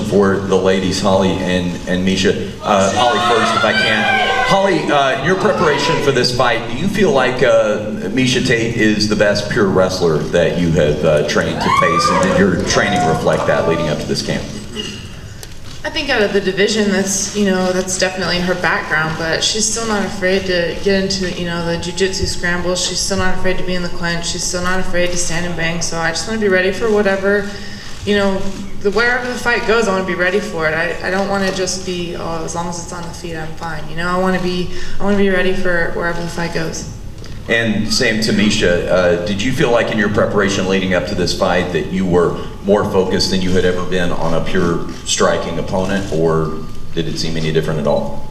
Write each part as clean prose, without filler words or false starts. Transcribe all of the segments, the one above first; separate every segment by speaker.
Speaker 1: for the ladies, Holly and Miesha. Holly first, if I can. Holly, in your preparation for this fight, do you feel like Miesha Tate is the best pure wrestler that you have trained to face, and did your training reflect that leading up to this camp?
Speaker 2: I think out of the division, that's definitely her background, but she's still not afraid to get into, the jiu-jitsu scrambles. She's still not afraid to be in the clinch. She's still not afraid to stand and bang. So I just want to be ready for whatever, wherever the fight goes, I want to be ready for it. I don't want to just be, as long as it's on the feet, I'm fine. I want to be ready for wherever the fight goes.
Speaker 1: And same to Miesha, did you feel like in your preparation leading up to this fight that you were more focused than you had ever been on a pure striking opponent, or did it seem any different at all?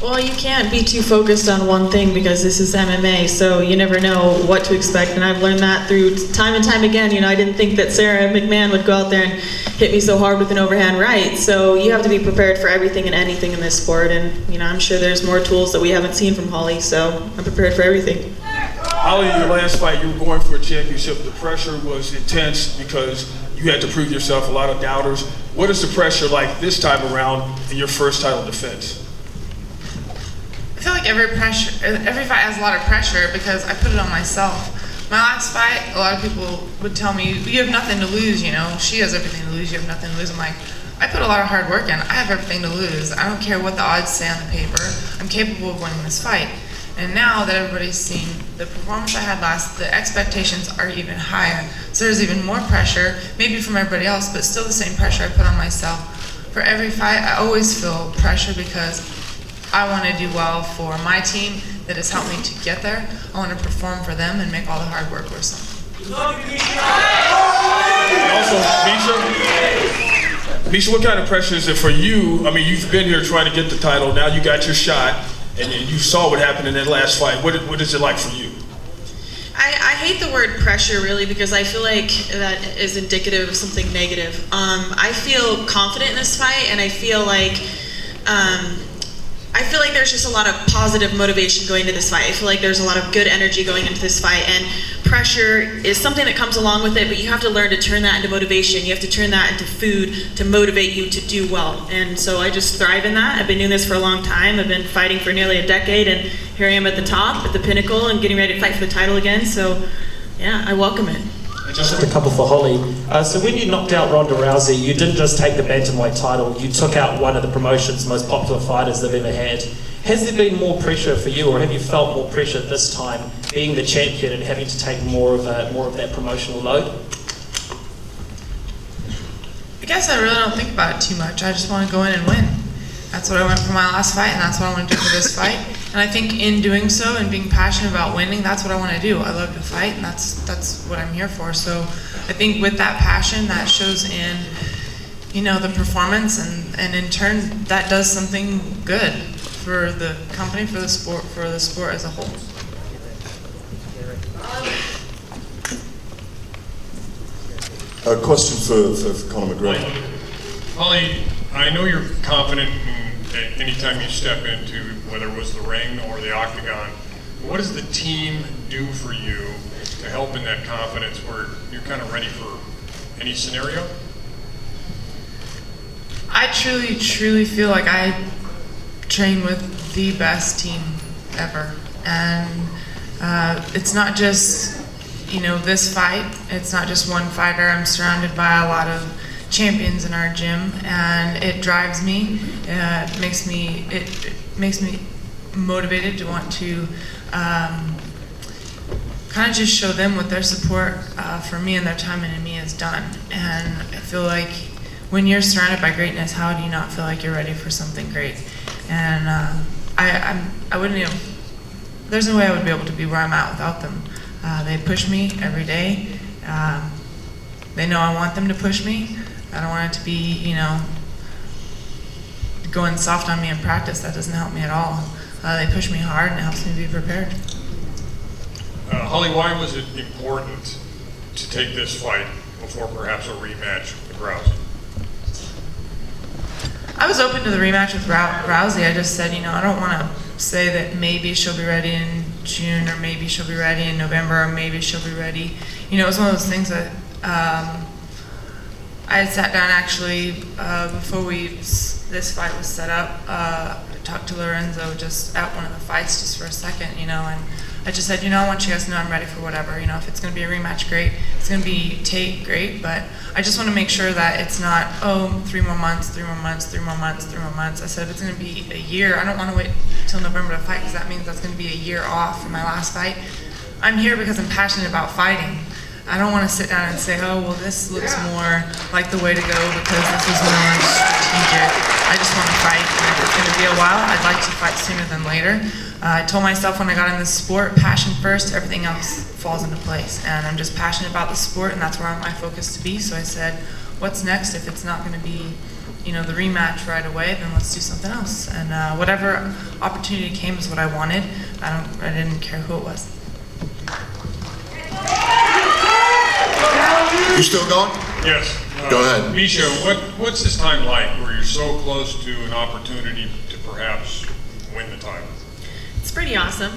Speaker 3: Well, you can't be too focused on one thing because this is MMA, so you never know what to expect, and I've learned that through time and time again. I didn't think that Sarah McMahon would go out there and hit me so hard with an overhand right, so you have to be prepared for everything and anything in this sport, and I'm sure there's more tools that we haven't seen from Holly, so I'm prepared for everything.
Speaker 4: Holly, in your last fight, you were going for a championship. The pressure was intense because you had to prove yourself, a lot of doubters. What is the pressure like this time around in your first title defense?
Speaker 2: I feel like every fight has a lot of pressure because I put it on myself. My last fight, a lot of people would tell me, you have nothing to lose, She has everything to lose, you have nothing to lose. I'm like, I put a lot of hard work in. I have everything to lose. I don't care what the odds say on the paper. I'm capable of winning this fight. And now that everybody's seen the performance I had last, the expectations are even higher. So there's even more pressure, maybe from everybody else, but still the same pressure I put on myself. For every fight, I always feel pressure because I want to do well for my team that has helped me to get there. I want to perform for them and make all the hard work worth something.
Speaker 4: Also, Miesha, what kind of pressure is it for you? I mean, you've been here trying to get the title, now you got your shot. And you saw what happened in that last fight. What is it like for you?
Speaker 3: I hate the word pressure really because I feel like that is indicative of something negative. I feel confident in this fight, and I feel like there's just a lot of positive motivation going into this fight. I feel like there's a lot of good energy going into this fight, and pressure is something that comes along with it, but you have to learn to turn that into motivation. You have to turn that into food to motivate you to do well. And so I just thrive in that. I've been doing this for a long time. I've been fighting for nearly a decade, and here I am at the top, at the pinnacle, and getting ready to fight for the title again. So yeah, I welcome it.
Speaker 5: Just a couple for Holly. So when you knocked out Ronda Rousey, you didn't just take the bantamweight title, you took out one of the promotion's most popular fighters they've ever had. Has there been more pressure for you, or have you felt more pressure this time, being the champion and having to take more of that promotional load?
Speaker 2: I guess I really don't think about it too much. I just want to go in and win. That's what I went for my last fight, and that's what I want to do for this fight. And I think in doing so and being passionate about winning, that's what I want to do. I love to fight, and that's what I'm here for. So I think with that passion, that shows in, the performance, and in turn, that does something good for the company, for the sport as a whole.
Speaker 6: A question for Conor McGregor.
Speaker 7: Holly, I know you're confident anytime you step into, whether it was the ring or the octagon. What does the team do for you to help in that confidence where you're kind of ready for any scenario?
Speaker 2: I truly feel like I train with the best team ever, and it's not just this fight. It's not just one fighter. I'm surrounded by a lot of champions in our gym, and it drives me. It makes me motivated to want to kind of just show them what their support for me and their time in me has done. And I feel like when you're surrounded by greatness, how do you not feel like you're ready for something great? And I wouldn't even, there's no way I would be able to be where I'm at without them. They push me every day. They know I want them to push me. I don't want it to be, going soft on me in practice. That doesn't help me at all. They push me hard, and it helps me be prepared.
Speaker 7: Holly, why was it important to take this fight before perhaps a rematch with Rousey?
Speaker 2: I was open to the rematch with Rousey. I just said, I don't want to say that maybe she'll be ready in June, or maybe she'll be ready in November, or maybe she'll be ready. It was one of those things that I had sat down actually before this fight was set up. I talked to Lorenzo just at one of the fights just for a second, you know, and I just said, you know, I want you guys to know I'm ready for whatever. You know, if it's going to be a rematch, great. If it's going to be Tate, great. But I just want to make sure that it's not, 3 more months, 3 more months, 3 more months, 3 more months. I said, if it's going to be a year, I don't want to wait till November to fight because that means that's going to be a year off from my last fight. I'm here because I'm passionate about fighting. I don't want to sit down and say, oh, well, this looks more like the way to go because this is more strategic. I just want to fight, and if it's going to be a while, I'd like to fight sooner than later. I told myself when I got in this sport, passion first, everything else falls into place. And I'm just passionate about the sport, and that's where I want my focus to be. So I said, what's next? If it's not going to be, you know, the rematch right away, then let's do something else. And whatever opportunity came is what I wanted. I didn't care who it was.
Speaker 6: You still going?
Speaker 7: Yes.
Speaker 6: Go ahead.
Speaker 7: Miesha, what's this time like where you're so close to an opportunity to perhaps win the title?
Speaker 3: It's pretty awesome.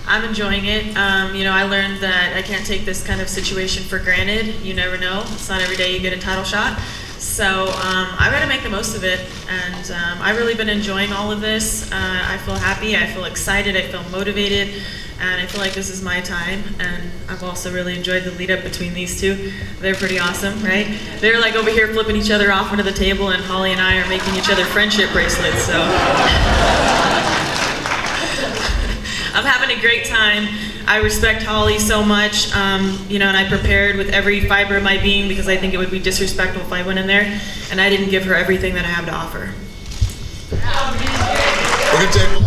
Speaker 3: I'm enjoying it. You know, I learned that I can't take this kind of situation for granted. You never know. It's not every day you get a title shot. So I got to make the most of it, and I've really been enjoying all of this. I feel happy, I feel excited, I feel motivated, and I feel like this is my time. And I've also really enjoyed the lead up between these two. They're pretty awesome, right? They're like over here flipping each other off into the table, and Holly and I are making each other friendship bracelets. So I'm having a great time. I respect Holly so much, you know, and I prepared with every fiber of my being because I think it would be disrespectful if I went in there and I didn't give her everything that I have to offer.
Speaker 6: We're going to take...